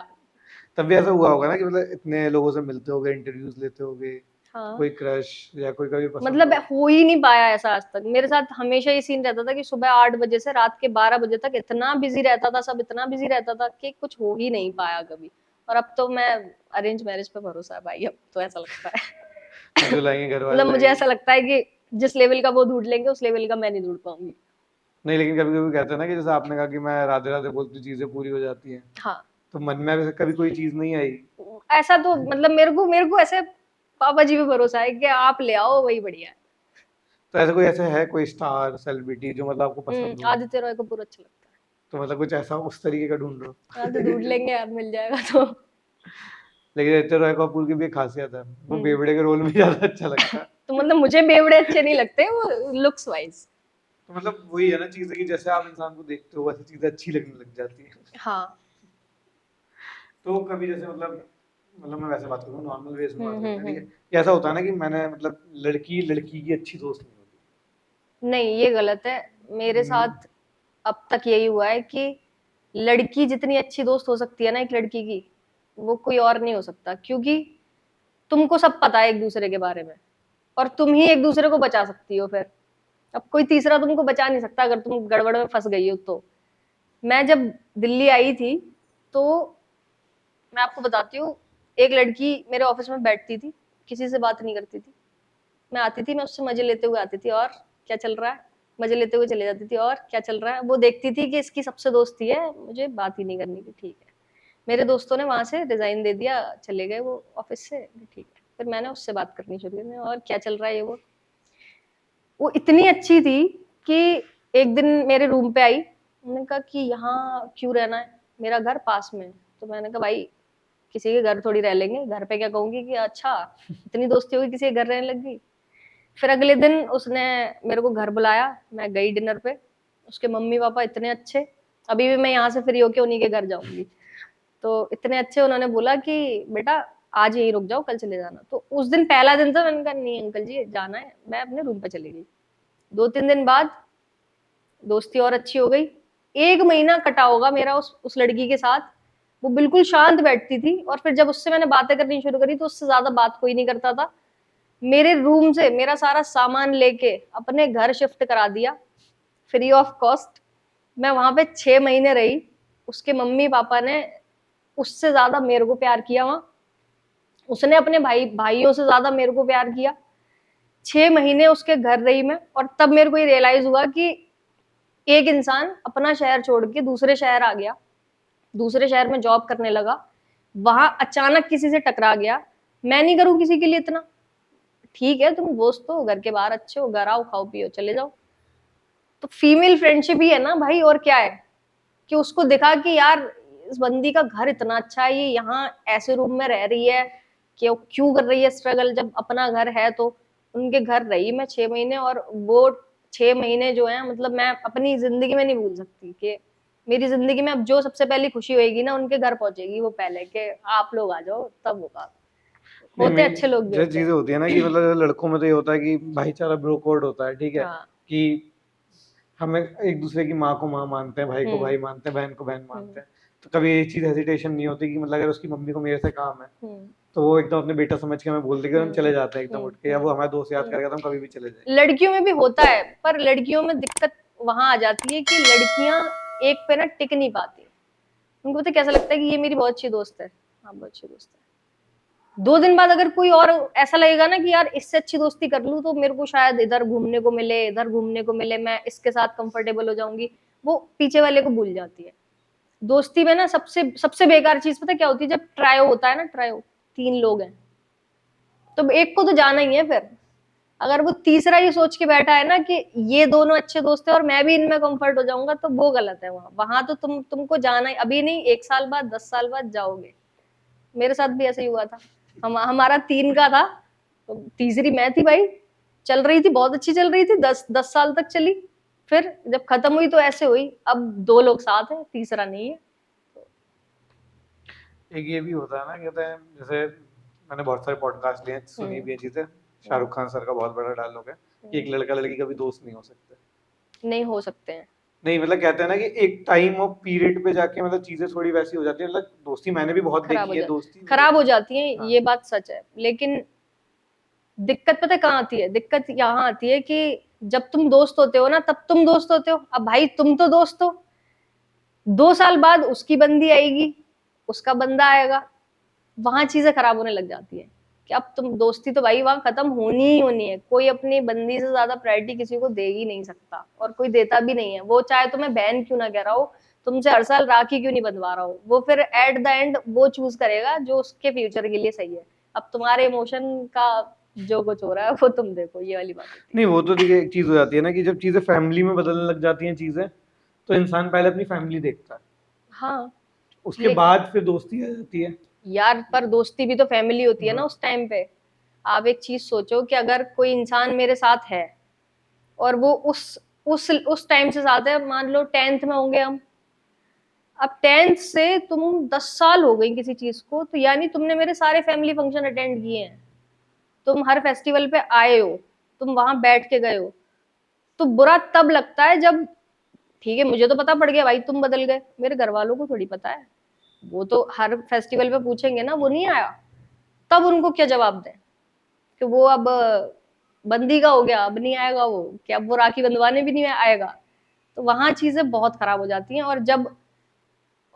तब भी ऐसा हुआ होगा ना कि मतलब इतने लोगों से मिलते होगे, इंटरव्यूज लेते होगे, तो हाँ, कोई क्रश या कोई कभी पसंद मतलब हो। हो ही नहीं पाया ऐसा आज तक मेरे साथ। हमेशा ये सीन रहता था कि सुबह 8 बजे से रात के 12 बजे तक इतना बिजी रहता था, सब इतना बिजी रहता था कि कुछ हो ही नहीं पाया कभी। और अब तो मैं अरेंज मैरिज पे भरोसा है भाई, अब तो ऐसा लगता है। जो लाएंगे घर वाले मतलब मुझे लाएंगे। ऐसा लगता है कि जिस लेवल का वो ढूंढ लेंगे उस लेवल का मैं नहीं ढूंढ पाऊंगी। नहीं लेकिन कभी कभी कहते हैं ना कि जैसे आपने कहा कि मैं राधे राधे बोलती चीजें पूरी हो जाती हैं, हाँ, तो मन में अभी कभी कोई चीज नहीं आई? ऐसा तो मतलब मेरे को ऐसे पापा जी पे भरोसा है कि आप ले आओ वही बढ़िया है। तो ऐसा कोई, ऐसे है कोई स्टार सेलिब्रिटी जो मतलब आपको पसंद हो? आदित्य रॉय कपूर अच्छा लगता तो मतलब कुछ ऐसा उस तरीके का ढूंढ रहे है। हाँ, तो हो? ढूंढ लेंगे यार, मिल जाएगा तो। लेकिन आदित्य रॉय कपूर की भी एक खासियत है, वो हम्म। बेवड़े के रोल में ज्यादा अच्छा लगता है। तो मतलब मुझे बेवड़े अच्छे नहीं लगते, वो लुक्स वाइज। तो मतलब वही है ना चीज, कि जैसे आप इंसान को देखते हो वैसे चीजें अच्छी लगने लग जाती है। हाँ। तो कभी जैसे मतलब मैं वैसे बात करूँ, नॉर्मल वेज में बात करते हैं, ठीक है, हम्म। कि ऐसा होता है ना कि मैंने मतलब लड़की लड़की की अच्छी दोस्त नहीं होती। नहीं, ये गलत है। मेरे हम्म, साथ अब तक यही हुआ है कि लड़की जितनी अच्छी दोस्त हो सकती है ना एक लड़की की, वो कोई और नहीं हो सकता, क्योंकि तुमको सब पता है एक दूसरे के बारे में, और तुम ही एक दूसरे को बचा सकती हो फिर। अब कोई तीसरा तुमको बचा नहीं सकता अगर तुम गड़बड़ में फंस गई हो तो। मैं जब दिल्ली आई थी, तो मैं आपको बताती हूँ, एक लड़की मेरे ऑफिस में बैठती थी, किसी से बात नहीं करती थी। मैं आती थी, मैं उससे मजे लेते हुए आती थी, और क्या चल रहा है, मजे लेते हुए चले जाती थी, और क्या चल रहा है। वो देखती थी कि इसकी सबसे दोस्ती है, मुझे बात ही नहीं करनी थी, ठीक है। मेरे दोस्तों ने वहां से रिजाइन दे दिया, चले गए वो ऑफिस से, ठीक है। फिर मैंने उससे बात करनी शुरू की, और क्या चल रहा है ये वो इतनी अच्छी थी कि एक दिन मेरे रूम पे आई। उन्होंने कहा कि यहाँ क्यों रहना है, मेरा घर पास में है। तो मैंने कहा भाई किसी के घर थोड़ी रह लेंगे, घर पे क्या कहूंगी कि अच्छा इतनी दोस्ती होगी किसी के घर रहने लगी। फिर अगले दिन उसने मेरे को घर बुलाया, मैं गई डिनर पे। उसके मम्मी पापा इतने अच्छे, अभी भी मैं यहाँ से फ्री होके उन्हीं के घर जाऊंगी। तो इतने अच्छे, उन्होंने बोला कि बेटा आज यहीं रुक जाओ, कल चले जाना। तो उस दिन पहला दिन था, मैंने कहा नहीं अंकल जी जाना है, मैं अपने रूम पे चली गई। 2-3 दिन बाद दोस्ती और अच्छी हो गई। 1 महीना कटा होगा मेरा उस लड़की के साथ। वो बिल्कुल शांत बैठती थी, और फिर जब उससे मैंने बातें करनी शुरू करी तो उससे ज्यादा बात कोई नहीं करता था। मेरे रूम से मेरा सारा सामान लेके अपने घर शिफ्ट करा दिया, फ्री ऑफ कॉस्ट। मैं वहां पे 6 महीने रही। उसके मम्मी पापा ने उससे ज्यादा मेरे को प्यार किया वहां। उसने अपने भाइयों से ज्यादा मेरे को प्यार किया। 6 महीने उसके घर रही मैं, और तब मेरे को ये रियलाइज हुआ कि एक इंसान अपना शहर छोड़ के दूसरे शहर आ गया, दूसरे शहर में जॉब करने लगा, वहां अचानक किसी से टकरा गया। मैं नहीं करूं किसी के लिए इतना, ठीक है तुम दोस्त हो, घर के बाहर अच्छे हो, घर आओ खाओ पियो चले जाओ। तो फीमेल फ्रेंडशिप ही है ना भाई, और क्या है। कि उसको दिखा कि यार इस बंदी का घर इतना अच्छा है, ये यहाँ ऐसे रूम में रह रही है, क्यों क्यों कर रही है स्ट्रगल, जब अपना घर है। तो उनके घर रही मैं 6 महीने, और वो 6 महीने जो है मतलब मैं अपनी जिंदगी में नहीं भूल सकती। कि मेरी जिंदगी में अब जो सबसे पहली खुशी होएगी ना, उनके घर पहुंचेगी वो पहले, कि आप लोग आ जाओ, तब होगा। होते अच्छे लोग भी जो होते चीजें हैं। होती है ना कि मतलब लड़कों में तो ये होता है कि भाईचारा ब्रोकोड होता है, ठीक है, हाँ। कि हमें एक दूसरे की माँ को माँ मानते हैं, भाई को भाई हम्म। मानते हैं, बहन को बहन हम्म। मानते हैं। तो कभी ये चीज हेजिटेशन नहीं होती कि मतलब अगर उसकी मम्मी को मेरे से काम है हम्म। तो वो एकदम अपने बेटा समझ के हमें बोल देगा, हम चले जाते हैं एकदम उठ के, या वो हमारे दोस्त याद हम्म। करेगा तो हम कभी भी चले जाएंगे। लड़कियों में भी होता है, पर लड़कियों में दिक्कत वहां आ जाती है कि लड़कियां एक पे ना टिक नहीं पाती। उनको पता है, कैसा लगता है कि ये मेरी बहुत अच्छी दोस्त है, हाँ बहुत अच्छी दोस्त है, 2 दिन बाद अगर कोई और ऐसा लगेगा ना कि यार इससे अच्छी दोस्ती कर लूं तो मेरे को शायद इधर घूमने को मिले, इधर घूमने को मिले, मैं इसके साथ कंफर्टेबल हो जाऊंगी, वो पीछे वाले को भूल जाती है। दोस्ती में ना सबसे सबसे बेकार चीज पता है क्या होती है? जब ट्रायो होता है ना, ट्रायो 3 लोग हैं, तो एक को तो जाना ही है। फिर अगर वो तीसरा ये सोच के बैठा है ना कि ये दोनों अच्छे दोस्त हैं और मैं भी इनमें कंफर्ट हो जाऊंगा, तो वो गलत है। वहां वहां तो तुमको जाना ही, अभी नहीं 1 साल बाद 10 साल बाद जाओगे। मेरे साथ भी ऐसे ही हुआ था। हमारा 3 का था, तो तीसरी मैं थी भाई। चल रही थी, बहुत अच्छी चल रही थी, 10 10 साल तक चली। फिर जब खत्म हुई तो ऐसे हुई, अब 2 लोग साथ हैं, तीसरा नहीं है। एक ये भी होता है ना, कहते हैं जैसे मैंने बहुत सारे पॉडकास्ट लिए हैं, सुनी भी है चीजें, शाहरुख खान सर का बहुत बड़ा डायलॉग है कि एक लड़का लड़की कभी दोस्त नहीं हो सकते। नहीं हो सकते हैं। नहीं मतलब कहते हैं ना कि एक टाइम और पीरियड पे जाके मतलब चीजें थोड़ी वैसी हो जाती है, मतलब दोस्ती मैंने भी बहुत खराब हो देखी है, जाती दोस्ती खराब हो जाती है, हाँ। ये बात सच है। लेकिन दिक्कत पता है कहाँ आती है? दिक्कत यहाँ आती है कि जब तुम दोस्त होते हो ना, तब तुम दोस्त होते हो। अब भाई तुम तो दोस्त हो, 2 साल बाद उसकी बंदी आएगी, उसका बंदा आएगा, वहां चीजें खराब होने लग जाती है कि अब तुम दोस्ती तो भाई वहां खत्म होनी ही होनी है। कोई अपनी बंदी से ज्यादा प्रायोरिटी किसी को दे ही नहीं सकता, और कोई देता भी नहीं है। वो चाहे तुम्हें बहन क्यों ना कह रहा हो, तुमसे हर साल राखी क्यों नहीं बंधवा रहा हो, वो फिर एट द एंड वो चूज करेगा जो उसके फ्यूचर के लिए सही है। अब तुम्हारे इमोशन का जो कुछ हो रहा है वो तुम देखो, ये वाली बात होती है। नहीं वो तो देखिए एक चीज हो जाती है ना कि जब चीजें फैमिली में बदलने लग जाती हैं चीजें, तो इंसान पहले अपनी फैमिली देखता है, हाँ। उसके ले बाद फिर दोस्ती आ जाती है। यार, पर दोस्ती भी तो फैमिली होती है ना हाँ। उस टाइम पे। आप एक चीज सोचो कि अगर कोई इंसान मेरे साथ है और वो उस टाइम से साथ है, मान लो 10th में होंगे हम, अब 10th से तुम 10 साल हो गई किसी चीज को, तो यानी तुमने मेरे सारे फैमिली फंक्शन अटेंड किए हैं, तुम हर फेस्टिवल पे आए हो, तुम वहां बैठ के गए हो। तो बुरा तब लगता है जब, ठीक है मुझे तो पता पड़ गया भाई तुम बदल गए, मेरे घर वालों को थोड़ी पता है। वो तो हर फेस्टिवल पे पूछेंगे ना, वो नहीं आया, तब उनको क्या जवाब दें कि वो अब बंदी का हो गया, अब नहीं आएगा वो, कि अब वो राखी बंधवाने भी नहीं आएगा। तो वहां चीजें बहुत खराब हो जाती हैं। और जब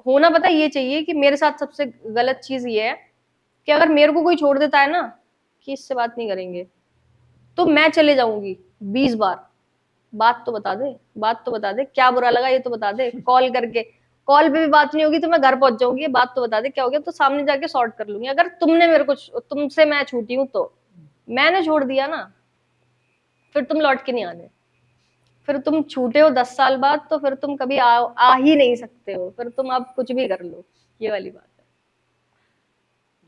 होना पता ये चाहिए कि मेरे साथ सबसे गलत चीज ये है कि अगर मेरे को कोई छोड़ देता है ना कि इससे बात नहीं करेंगे, तो मैं चले जाऊंगी 20 बार। बात तो बता दे, बात तो बता दे, क्या बुरा लगा ये तो बता दे, कॉल करके। कॉल पे भी बात नहीं होगी तो मैं घर पहुंच जाऊंगी, बात तो बता दे क्या हो गया, तो सामने जाके सॉर्ट कर लूंगी। अगर तुमने मेरे को, तुमसे मैं छूटी हूं तो मैंने छोड़ दिया ना, फिर तुम लौट के नहीं आने। फिर तुम छूटे हो 10 साल बाद, तो फिर तुम कभी आ ही नहीं सकते हो, फिर तुम अब कुछ भी कर लो, ये वाली बात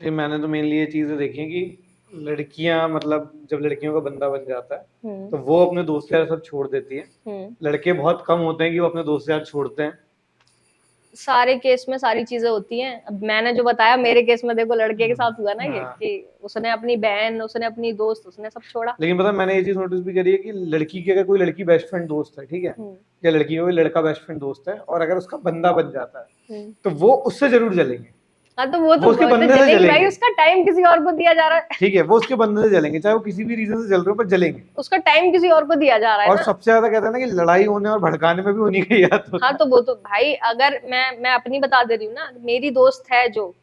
ये मैंने तो मेनली ये चीजें देखी हैं कि लड़कियां मतलब जब लड़कियों का बंदा बन जाता है है। तो वो अपने दोस्त यार सब छोड़ देती है। हम्म। लड़के बहुत कम होते हैं कि वो अपने दोस्त यार छोड़ते हैं। सारे केस में सारी चीजें होती हैं। अब मैंने जो बताया, मेरे केस में देखो लड़के के साथ हुआ ना ये, हाँ। कि उसने अपनी बहन, उसने अपनी दोस्त, उसने सब छोड़ा। लेकिन पता है मैंने ये चीज नोटिस भी करी है कि लड़की की अगर कोई लड़की बेस्ट फ्रेंड दोस्त है, ठीक है, हम्म। या लड़की का कोई लड़का बेस्ट फ्रेंड दोस्त है, और अगर उसका बंदा बन जाता है हम्म। तो वो उससे जरूर जलेंगे। हाँ तो वो उसके वो तो बंदे से जलेगी भाई, जलेंगे, उसका टाइम किसी और को दिया जा रहा है। ठीक है, वो उसके बंदे से जलेंगे, चाहे वो किसी भी रीजन से जल रहे हो, पर जलेंगे। उसका टाइम किसी और को दिया जा रहा है और ना। सबसे ज्यादा कहते हैं ना कि लड़ाई होने और भड़काने में भी उन्हीं का ही हाथ होता हाँ है। तो वो तो भाई, अगर मैं अपनी बता दे रही हूँ ना, मेरी दोस्त है जो,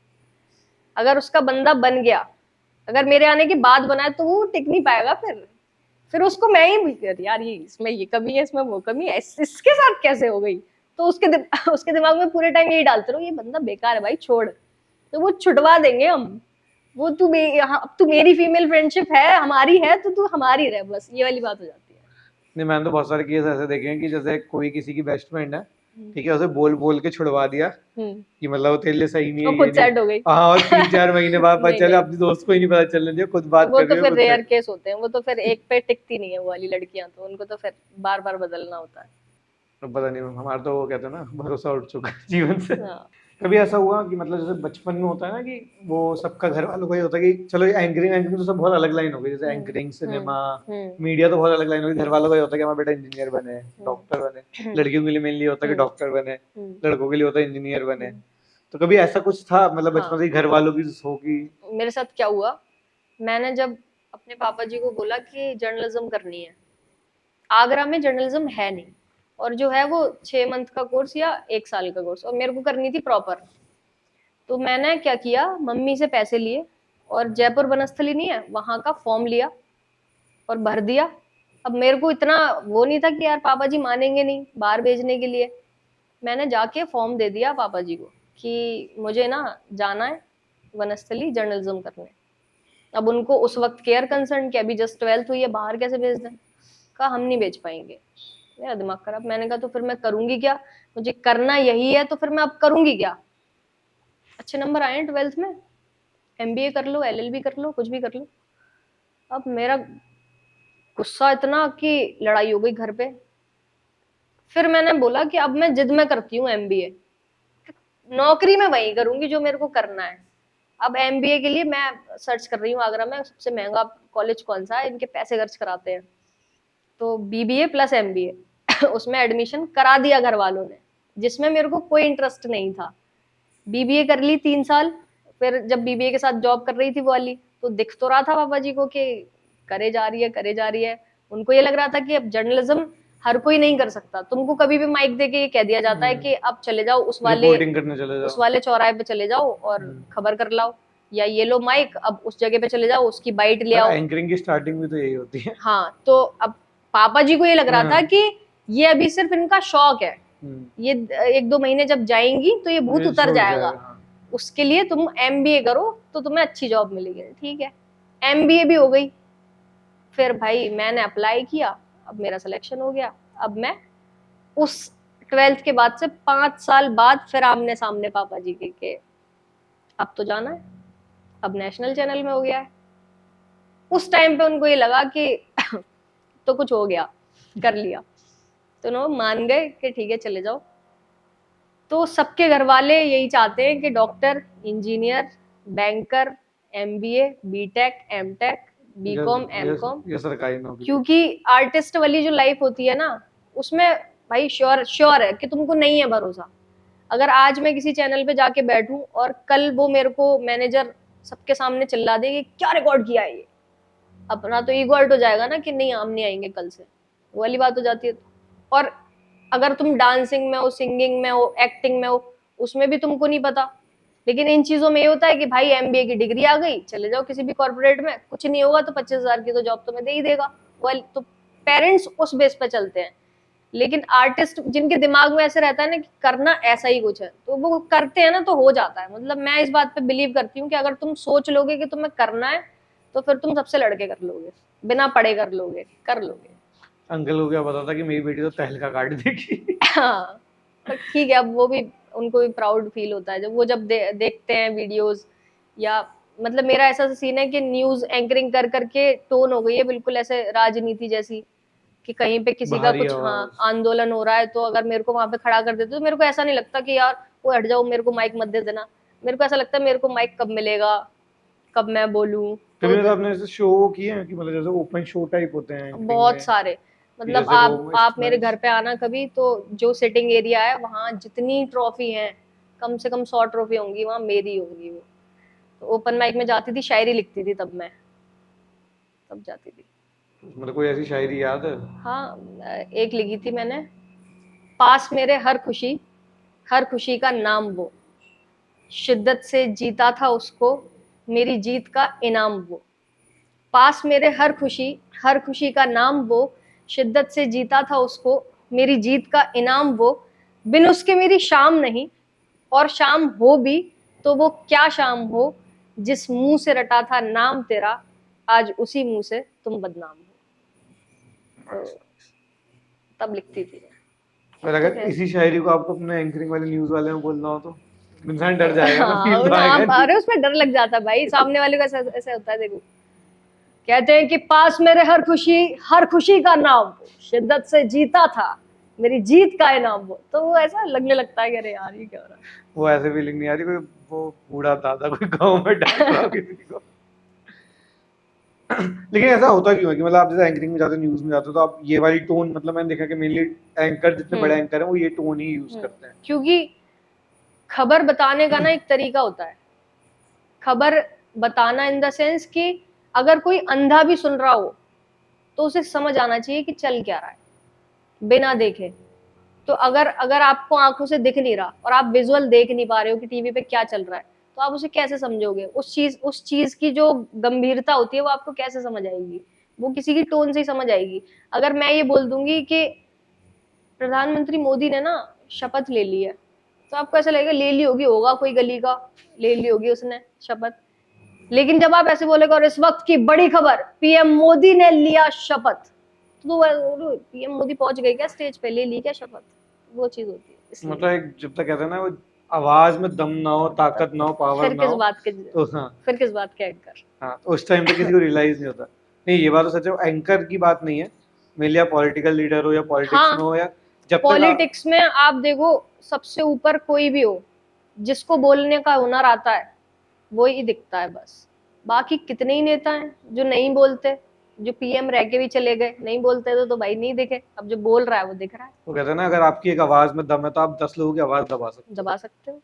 अगर उसका बंदा बन गया, अगर मेरे आने के बाद बना है, तो वो टिक नहीं पाएगा। फिर उसको मैं ही यार ये इसमें ये कमी है, इसमें वो कमी है, इसके साथ कैसे हो गई, तो उसके दिमाग में पूरे टाइम यही डालते रहो, ये बंदा बेकार है भाई, छोड़। तो वो छुटवा देंगे हम। वो अब तू मेरी फीमेल फ्रेंडशिप है, हमारी है, तो तू हमारी रह, बस ये वाली बात हो जाती है। नहीं मैंने तो बहुत सारे केस ऐसे देखे हैं कि जैसे कोई किसी की बेस्ट फ्रेंड है, हम्म। ठीक है, उसे बोल बोल के छुड़वा दिया कि मतलब वो तेरे लिए सही नहीं वो है, ये खुद नहीं। सेट हो गई। हाँ, और 3 4 महीने बाद पता नहीं चले नहीं, अपनी दोस्त को ही नहीं पता चलने दिया, खुद बात वो कर तो रही है, फिर खुद रेयर सेट। केस होते हैं, वो तो फिर एक पे टिकती नहीं है वो वाली लड़कियां, तो उनको तो फिर बार बार बदलना होता है। तो पता नहीं, हमारा तो वो कहते हैं ना, भरोसा उठ चुका है जीवन से। हाँ। कभी ऐसा हुआ कि मतलब जैसे बचपन में होता है ना कि वो सबका घर वालों का ही होता है कि चलो एंकरिंग एंकरिंग तो सब बहुत अलग लाइन हो गई, जैसे एंकरिंग, सिनेमा, मीडिया तो बहुत अलग लाइन हो गई। घर वालों का ही होता है कि हमारा बेटा इंजीनियर बने, डॉक्टर बने। लड़कियों के लिए मेनली होता है कि डॉक्टर बने, लड़कों के लिए होता है इंजीनियर बने। तो कभी ऐसा कुछ था मतलब बचपन हाँ, से ही घर वालों की हो कि मेरे साथ क्या हुआ, मैंने जब अपने पापा जी को बोला कि जर्नलिज्म करनी है, आगरा में जर्नलिज्म है नहीं, और जो है वो 6 मंथ का कोर्स या 1 साल का कोर्स, और मेरे को करनी थी प्रॉपर। तो मैंने क्या किया, मम्मी से पैसे लिए और जयपुर वनस्थली नहीं है वहां का फॉर्म लिया और भर दिया। अब मेरे को इतना वो नहीं था कि यार पापा जी मानेंगे नहीं बाहर भेजने के लिए। मैंने जाके फॉर्म दे दिया पापा जी को कि मुझे ना जाना है वनस्थली जर्नलिज्म करने। अब उनको उस वक्त केयर कंसर्न कि अभी जस्ट 12th हुई है, बाहर कैसे भेज दें। कहा हम नहीं भेज पाएंगे। मेरा दिमाग खराब, मैंने कहा तो फिर मैं करूंगी क्या, मुझे करना यही है तो फिर मैं अब करूंगी क्या। अच्छे नंबर आए हैं 12th में, MBA कर लो, LLB कर लो, कुछ भी कर लो। अब मेरा गुस्सा इतना कि लड़ाई हो गई घर पे। फिर मैंने बोला कि अब मैं जिद में करती हूँ MBA, नौकरी में वही करूंगी जो मेरे को करना है। अब MBA के लिए मैं सर्च कर रही हूँ आगरा में सबसे महंगा कॉलेज कौन सा है, इनके पैसे खर्च कराते हैं। तो BBA प्लस MBA उसमें एडमिशन करा दिया घर वालों ने, जिसमें मेरे को कोई इंटरेस्ट नहीं था। BBA कर ली 3 साल। फिर जब BBA के साथ जॉब कर रही थी वो वाली, तो दिख तो रहा था पापा जी को कि करे जा रही है करे जा रही है। उनको ये लग रहा था कि अब जर्नलिज्म हर कोई नहीं कर सकता, तुमको कभी भी माइक देके ये कह दिया जाता है कि अब चले जाओ रिपोर्टिंग करने चले उस जाओ, वाले चौराहे पे चले जाओ और खबर कर लाओ, या ये लो माइक अब उस जगह पे चले जाओ उसकी बाइट ले आओ। एंकरिंग की स्टार्टिंग भी तो यही होती है। हाँ, तो अब पापा जी को ये लग रहा था कि ये अभी सिर्फ इनका शौक है, ये 1-2 महीने जब जाएंगी तो ये भूत उतर जाएगा। उसके लिए तुम MBA करो तो तुम्हें अच्छी जॉब मिलेगी। ठीक है, MBA भी हो गई। फिर भाई मैंने अप्लाई किया, अब मेरा सिलेक्शन हो गया। अब मैं उस 12th के बाद से 5 साल बाद फिर आमने सामने पापा जी के अब तो जाना है, अब नेशनल चैनल में हो गया है। उस टाइम पे उनको ये लगा कि तो कुछ हो गया, कर लिया, तो उन्होंने मान गए कि ठीक है चले जाओ। तो सबके घर वाले यही चाहते हैं कि doctor, engineer, banker, MBA, BTech, MTech, BCom, MCom, ये सरकारी नौकरी, क्योंकि आर्टिस्ट वाली जो लाइफ होती है ना उसमें भाई श्योर है कि तुमको नहीं है भरोसा। अगर आज मैं किसी चैनल पे जाके बैठूं और कल वो मेरे को मैनेजर सबके सामने चिल्ला दे कि क्या रिकॉर्ड किया है ये, अपना तो ईगो हर्ट हो जाएगा ना कि नहीं हम नहीं आएंगे कल से, वो वाली बात हो जाती है। और अगर तुम डांसिंग में हो, सिंगिंग में हो, एक्टिंग में हो, उसमें भी तुमको नहीं पता। लेकिन इन चीजों में ये होता है कि भाई MBA की डिग्री आ गई, चले जाओ किसी भी कॉर्पोरेट में, कुछ नहीं होगा तो 25,000 की तो जॉब तुम्हें दे ही देगा। तो पेरेंट्स उस बेस पे चलते हैं। लेकिन आर्टिस्ट जिनके दिमाग में ऐसे रहता है ना कि करना ऐसा ही कुछ है, तो वो करते हैं ना तो हो जाता है। मतलब मैं इस बात पे बिलीव करती हूँ कि अगर तुम सोच लोगे कि तुम्हें करना है तो फिर तुम सबसे लड़के कर लोगे, बिना पढ़े कर लोगे, कर लोगे। अंकल को क्या पता था कि मेरी बेटी तो तहलका काट देगी। हाँ, तो ठीक है, अब वो भी उनको भी प्राउड फील होता है जब वो देखते हैं वीडियोस। या मतलब मेरा ऐसा सीन है कि न्यूज एंकरिंग कर करके टोन हो गई है बिल्कुल ऐसे राजनीति जैसी, कि कहीं पे किसी का कुछ आंदोलन हो रहा है तो अगर मेरे को वहां पे खड़ा कर देते तो मेरे को ऐसा नहीं लगता कि यार वो हट जाओ, मेरे को माइक मत दे देना। मेरे को ऐसा लगता है मेरे को माइक कब मिलेगा, कब मैं बोलूं। कभी तो आपने ऐसे शो किए हैं कि मतलब जैसे ओपन शो टाइप होते हैं बहुत सारे, मतलब आप मेरे घर पे आना कभी, तो जो सिटिंग एरिया है वहां जितनी ट्रॉफी है कम से कम 100 ट्रॉफी होंगी, वहां मेरी होंगी। वो तो ओपन माइक में जाती थी, शायरी लिखती थी तब मैं, तब जाती थी। मतलब कोई ऐसी शायरी याद है? हाँ, एक लिखी थी मैंने, पास मेरे हर खुशी का नाम वो, शिद्दत से जीता था उसको मेरी जीत का इनाम वो। पास मेरे हर खुशी का नाम वो, शिद्दत से जीता था उसको मेरी जीत का इनाम वो। बिन उसके मेरी शाम नहीं, और शाम हो भी तो वो क्या शाम हो, जिस मुंह से रटा था नाम तेरा आज उसी मुंह से तुम बदनाम हो। तो तब लिखती थी। और अगर इसी शायरी को आपको अपने एंकरिंग वाले न्यूज वाले में बोलना हो तो इंसान डर जाएगा ना, फील तो आएगा। अरे उसमें डर लग जाता भाई, सामने वाले का ऐसा होता है। देखो कहते हैं कि पास मेरे हर खुशी का नाम, शिद्दत से जीता था मेरी जीत का इनाम वो, तो वो ऐसा लगने लगता है कि अरे यार ये क्या हो रहा है। वो ऐसे फीलिंग नहीं आ रही, कोई वो बूढ़ा दादा कोई गांव में डांट रहा हो किसी को। लेकिन ऐसा होता क्यों है कि मतलब आप जैसे एंकरिंग में जाते हो, न्यूज में जाते हो, तो आप ये वाली टोन, मतलब मैंने देखा कि मेनली एंकर जितने बड़े एंकर हैं वो ये टोन ही यूज करते हैं। क्योंकि खबर बताने का ना एक तरीका होता है, खबर बताना इन द सेंस कि अगर कोई अंधा भी सुन रहा हो तो उसे समझ आना चाहिए कि चल क्या रहा है बिना देखे। तो अगर अगर आपको आंखों से दिख नहीं रहा और आप विजुअल देख नहीं पा रहे हो कि टीवी पे क्या चल रहा है, तो आप उसे कैसे समझोगे? उस चीज की जो गंभीरता होती है वो आपको कैसे समझ आएगी? वो किसी की टोन से ही समझ आएगी। अगर मैं ये बोल दूंगी कि प्रधानमंत्री मोदी ने ना शपथ ले ली है, तो आपको ऐसा लगेगा ले ली होगी, होगा कोई गली का, ले ली होगी उसने शपथ। लेकिन जब आप ऐसे बोलेगा और इस वक्त की बड़ी खबर, पीएम मोदी ने लिया शपथ, तो पीएम मोदी पहुंच गए क्या स्टेज पे, ले ली क्या शपथ? वो चीज होती है इसलिए। मतलब एक जब तक कहते हैं ना वो आवाज में दम ना हो, ताकत ना हो, पावर फिर ना किस हो, बात के तो हाँ फिर किस बात के एंकर। हाँ, तो उस टाइम पे किसी को रियलाइज नहीं होता। नहीं, ये बात तो सच है, एंकर की बात नहीं है, मेरे लिए पॉलिटिकल लीडर हो या पॉलिटिक्स में हाँ, हो, या जब तक पॉलिटिक्स में आप देखो, सबसे ऊपर कोई भी हो, जिसको बोलने का हुनर आता है वो ही दिखता है बस। बाकी कितने ही नेता हैं जो नहीं बोलते, जो पीएम रह के भी चले गए, नहीं बोलते तो भाई नहीं दिखे, अब जो बोल रहा है वो दिख रहा है। वो कहते हैं ना, अगर आपकी एक आवाज में दम है तो आप 10 लोगों की आवाज दबा सकते हो। दबा सकते हो।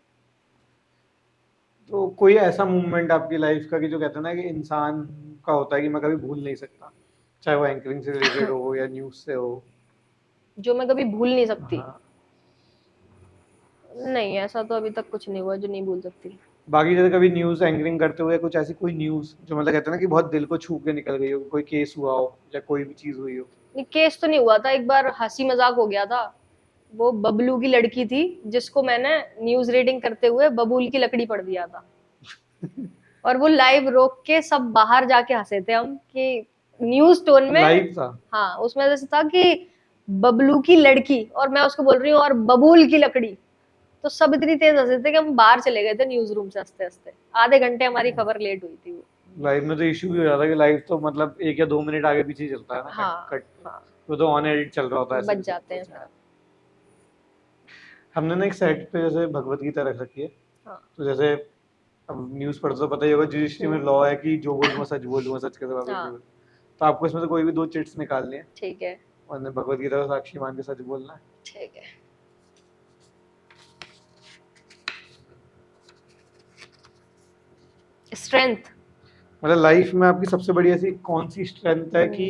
तो कोई ऐसा मूवमेंट आपकी लाइफ का कि जो कहते हैं ना कि इंसान का होता है कि मैं कभी भूल नहीं सकता, चाहे वो एंकरिंग से रिलेटेड हो या न्यूज से हो? जो मैं कभी भूल नहीं सकती? हाँ। नहीं, ऐसा तो अभी तक कुछ नहीं हुआ जो नहीं भूल सकती। बाकी जैसे कभी न्यूज एंकरिंग करते हुए कुछ ऐसी कोई न्यूज जो मतलब कहते हैं ना कि बहुत दिल को छू के निकल गई हो, कोई केस हुआ हो या कोई भी चीज हुई हो? ये केस तो नहीं हुआ था, एक बार हंसी मजाक हो गया था। वो बबलू की लड़की थी जिसको मैंने न्यूज रीडिंग करते हुए बबूल की लकड़ी पढ़ दिया था। और वो लाइव रोक के सब बाहर जाके हंसे थे हम कि न्यूज टोन में। लाइव था? हाँ, उसमें जैसे था कि बबलू की लड़की और मैं उसको बोल रही हूँ और बबूल की लकड़ी, तो सब इतनी तेज हंसे थे कि हम बाहर चले गए थे न्यूज रूम से हंसते हंसते। आधे घंटे हमारी खबर लेट हुई थी वो। लाइव में तो इशू भी हो जाता है कि लाइव तो मतलब 1 या 2 मिनट आगे पीछे ही चलता है ना, हाँ, कट। हाँ, वो तो ऑन एडिट चल रहा होता है, ऐसे बच भी सब जाते हैं कुछ है। सारा। हमने ना एक सेट पे जैसे भगवत गीता रख रखी है, हाँ। तो जैसे अब न्यूज पढ़ते तो पता ही होगा रजिस्ट्री में लॉ है कि जो बोलूंगा सच के सिवा कुछ नहीं हाँ, बोलूं। तो आपको इसमें से कोई भी 2 चिट्स निकालनी है ठीक है, और भगवत गीता को साक्षी मान के सच बोलना है। ठीक है। स्ट्रेंथ। मतलब लाइफ में आपकी सबसे बड़ी ऐसी कौन सी स्ट्रेंथ है कि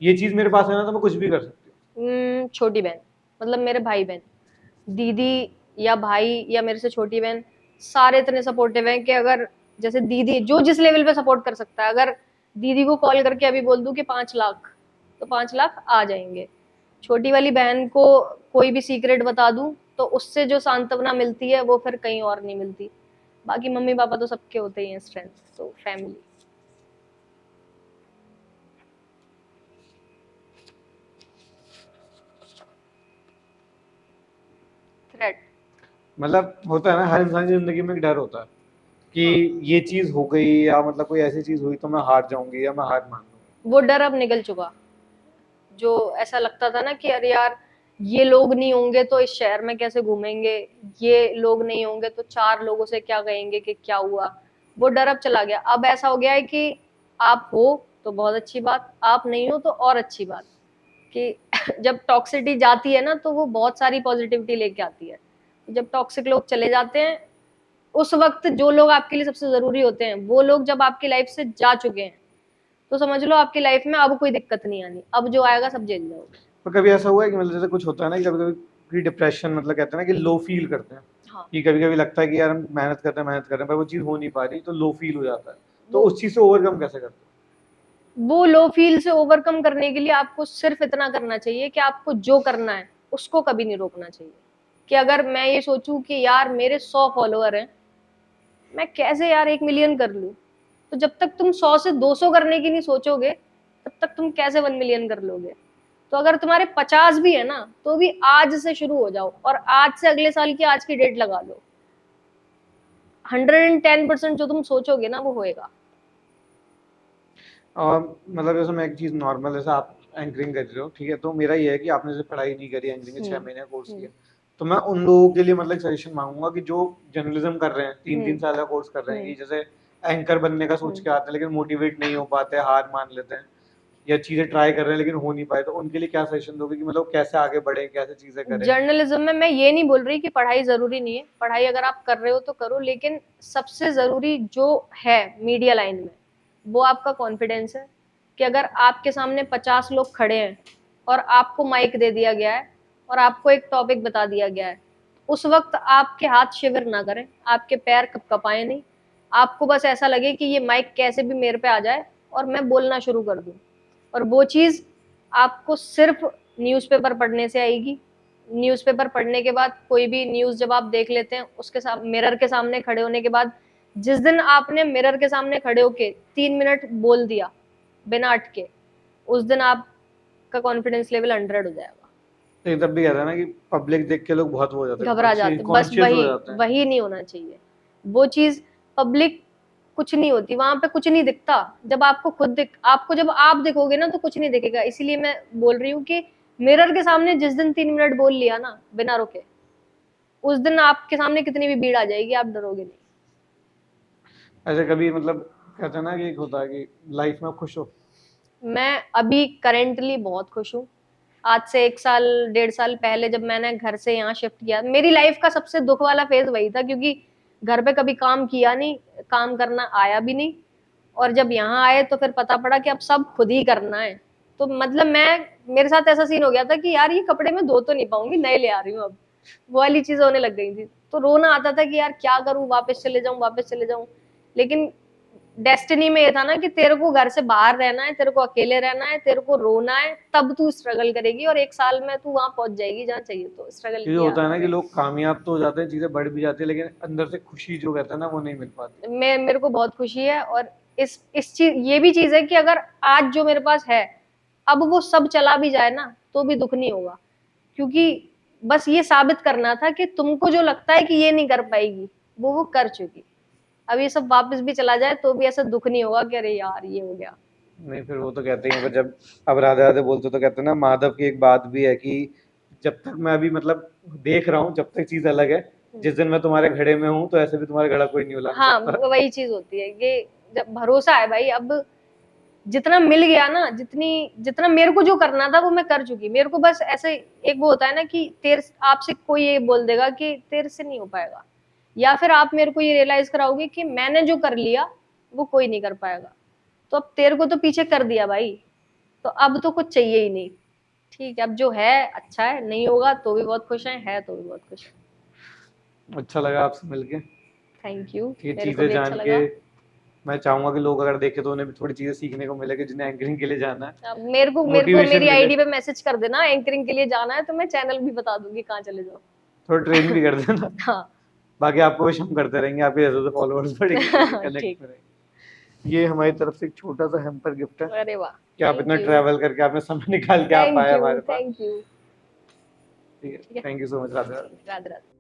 ये चीज मेरे पास है ना तो मैं कुछ भी कर सकती हूँ? छोटी बहन, मतलब मेरे भाई बहन, दीदी या भाई या मेरे से छोटी बहन, सारे इतने सपोर्टिव हैं कि अगर जैसे दीदी जो जिस लेवल पे सपोर्ट कर सकता है, अगर दीदी को कॉल करके अभी बोल दूं कि 5 लाख, तो 5 लाख आ जाएंगे। छोटी वाली बहन को कोई भी सीक्रेट बता दूं तो उससे जो सांत्वना मिलती है वो फिर कहीं और नहीं मिलती। बाकी मम्मी पापा तो सबके होते ही हैं स्ट्रेंथ, तो फैमिली। थ्रेट। मतलब होता है ना, हर इंसान की जिंदगी में एक डर होता है कि ये चीज हो गई या मतलब कोई ऐसी चीज हुई तो मैं हार जाऊंगी या मैं हार मान लूंगी। वो डर अब निकल चुका। जो ऐसा लगता था ना कि अरे यार ये लोग नहीं होंगे तो इस शहर में कैसे घूमेंगे, ये लोग नहीं होंगे तो 4 लोगों से क्या कहेंगे कि क्या हुआ, वो डर अब चला गया। अब ऐसा हो गया है कि आप हो तो बहुत अच्छी बात, आप नहीं हो तो और अच्छी बात। कि जब टॉक्सिटी जाती है ना तो वो बहुत सारी पॉजिटिविटी लेके आती है। जब टॉक्सिक लोग चले जाते हैं, उस वक्त जो लोग आपके लिए सबसे जरूरी होते हैं वो लोग जब आपकी लाइफ से जा चुके हैं, तो समझ लो आपकी लाइफ में अब कोई दिक्कत नहीं आनी, अब जो आएगा सब झेल जाओगे। तो कभी ऐसा हुआ है कि मतलब जैसे कुछ होता है ना कि कभी कभी डिप्रेशन, मतलब कहते हैं ना कि लो फील करते हैं, हाँ। कि कभी कभी लगता है कि यार हम मेहनत कर रहे हैं पर वो चीज हो नहीं पा रही, तो लो फील हो जाता है, तो उस चीज से ओवरकम कैसे करते हैं? वो लो फील से ओवरकम करने के लिए आपको सिर्फ इतना करना चाहिए कि आपको जो करना है उसको कभी नहीं रोकना चाहिए। कि अगर मैं ये सोचूं कि यार मेरे 100 फॉलोअर हैं, मैं कैसे यार 1 मिलियन कर लूं, तो जब तक तुम 100 से 200 करने की नहीं सोचोगे तब तक तुम कैसे 1 मिलियन कर लोगे? तो अगर तुम्हारे 50 भी है ना तो भी आज से शुरू हो जाओ और आज से अगले साल की आज की डेट लगा लो। 110% जो तुम सोचोगे ना वो होएगा। और मतलब जैसे मैं एक चीज नॉर्मल, जैसे एंकरिंग कर रहे हो, ठीक है, तो मेरा ये है कि आपने जैसे पढ़ाई नहीं करी, एंकरिंग के 6 हम्म, महीने का कोर्स हम्म, किया, तो मैं उन लोगों के लिए मतलब सजेशन मांगूंगा कि जो जर्नलिज्म कर रहे हैं, 3-3 हम्म, साल का कोर्स कर रहे हैं, हम्म, कि जैसे एंकर बनने का सोच हम्म। के आते हैं लेकिन मोटिवेट नहीं हो पाते, हार मान लेते हैं, या चीजें ट्राई कर रहे हैं लेकिन हो नहीं पाए, तो उनके लिए क्या सजेशन दोगे कि मतलब कैसे आगे बढ़े, कैसे चीजें करें? जर्नलिज्म में मैं ये नहीं बोल रही कि पढ़ाई जरूरी नहीं है, पढ़ाई अगर आप कर रहे हो तो करो, लेकिन सबसे जरूरी जो है मीडिया लाइन में वो आपका कॉन्फिडेंस है। कि अगर आपके सामने 50 लोग खड़े हैं और आपको माइक दे दिया गया है और आपको एक टॉपिक बता दिया गया है, उस वक्त आपके हाथ शिविर ना करें, आपके पैर कपकपाए नहीं, आपको बस ऐसा लगे कि ये माइक कैसे भी मेरे पे आ जाए और मैं बोलना शुरू कर दूं। और वो चीज आपको सिर्फ न्यूज़पेपर पढ़ने से आएगी। न्यूज़पेपर पढ़ने के बाद कोई भी न्यूज़ जब आप देख लेते हैं, उसके साथ मिरर के सामने खड़े होने के बाद, जिस दिन आपने मिरर के सामने खड़े होके 3 मिनट बोल दिया बिना अटके, उस दिन आपका कॉन्फिडेंस लेवल 100 हो जाएगा। लेकिन तब भी कहते हैं ना कि पब्लिक देख के लोग बहुत वो हो जाते हैं, घबरा जाते, बस कॉन्शियस हो वही जाते हैं। वही नहीं होना चाहिए। वो चीज पब्लिक कुछ नहीं होती वहां पे, कुछ नहीं दिखता। जब आपको आपको जब आप दिखोगे ना तो कुछ नहीं दिखेगा। इसीलिए मैं बोल रही हूँ कि मिरर के सामने जिस दिन 3 मिनट बोल लिया ना बिना रुके, उस दिन आपके सामने कितनी भी भीड़ आ जाएगी, आप डरोगे नहीं। ऐसे कभी मतलब कहते हैं ना कि एक होता है कि लाइफ में आप खुश हो? मैं अभी करेंटली बहुत खुश हूँ। आज से 1 साल 1.5 साल पहले जब मैंने घर से यहाँ शिफ्ट किया, मेरी लाइफ का सबसे दुख वाला फेज वही था, क्योंकि घर पे कभी काम किया नहीं, काम करना आया भी नहीं। और जब यहाँ आए तो फिर पता पड़ा कि अब सब खुद ही करना है। तो मतलब मेरे साथ ऐसा सीन हो गया था कि यार ये कपड़े मैं धो तो नहीं पाऊंगी, नए ले आ रही हूँ अब। वो वाली चीज होने लग गई थी, तो रोना आता था कि यार क्या करूं, वापस चले जाऊं, वापस चले जाऊं। लेकिन डेस्टिनी में ये था ना कि तेरे को घर से बाहर रहना है, तेरे को अकेले रहना है, तेरे को रोना है, तब तू स्ट्रगल करेगी और 1 साल में तू वहां पहुंच जाएगी जहाँ चाहिए। तो स्ट्रगल ये किया होता है ना कि मैंने। लोग कामयाब तो हो जाते हैं, चीजें बढ़ भी जाती है, लेकिन अंदर से खुशी जो कहता है ना वो नहीं मिल पाती। मेरे को बहुत खुशी है। और इस चीज ये भी चीज है कि अगर आज जो मेरे पास है, अब वो सब चला भी जाए ना तो भी दुख नहीं होगा। क्योंकि बस ये साबित करना था कि तुमको जो लगता है कि ये नहीं कर पाएगी, वो कर चुकी। अब ये सब वापस भी चला जाए तो भी ऐसा दुख नहीं होगा कि अरे यार ये हो गया। नहीं, फिर वो तो कहते ही हैं, पर जब अब राधे राधे बोलते तो कहते हैं ना, माधव की एक बात भी है कि जब तक मैं अभी मतलब देख रहा हूँ, जब तक चीज अलग है, जिस दिन मैं तुम्हारे घड़े में हूँ तो ऐसे भी तुम्हारा घड़ा कोई नहीं उलांग हाँ, सकता। वही चीज होती है कि जब भरोसा है भाई, अब जितना मिल गया ना, जितना मेरे को जो करना था वो मैं कर चुकी। मेरे को बस ऐसे एक वो होता है ना कि तेरे आपसे कोई ये बोल देगा कि तेरे से नहीं हो पाएगा, या फिर आप मेरे को ये रियलाइज कराओगे कि मैंने जो कर लिया वो कोई नहीं कर पाएगा। तो अब तेरे को तो पीछे कर दिया भाई, तो अब तो कुछ चाहिए ही नहीं। ठीक है, अब जो है अच्छा है, नहीं होगा तो भी बहुत खुश है तो भी बहुत खुश है। अच्छा लगा आपसे मिलके, थैंक यू, ये मेरे को चीजें भी अच्छा जान के। लगा। मैं चाहूंगा कि लोग अगर देखें तो उन्हें भी थोड़ी चीजें सीखने को मिले कि जिन्हें एंकरिंग के लिए जाना है, अब मेरे को मोटिवेशन मेरी मिले, आईडी पे मैसेज कर देना, एंकरिंग के लिए जाना है तो मैं चैनल भी बता दूंगी कहाँ चले जाओ। थोड़ा ट्रेन भी कर देना। हाँ। बाकी आपको विश हम करते रहेंगे, आपके जैसे फॉलोअर्स बढ़ेंगे, ठीक है, कनेक्ट ठीक। करेंगे। ये हमारी तरफ से एक छोटा सा हेम्पर गिफ्ट है अरे वाह, कि आप इतना थैंक यू, ट्रैवल करके आपने समय निकाल के आप थैंक आए यू, हमारे पास। Thank you. ठीक है, ठीक है, thank you so much Radha. Radhe Radhe.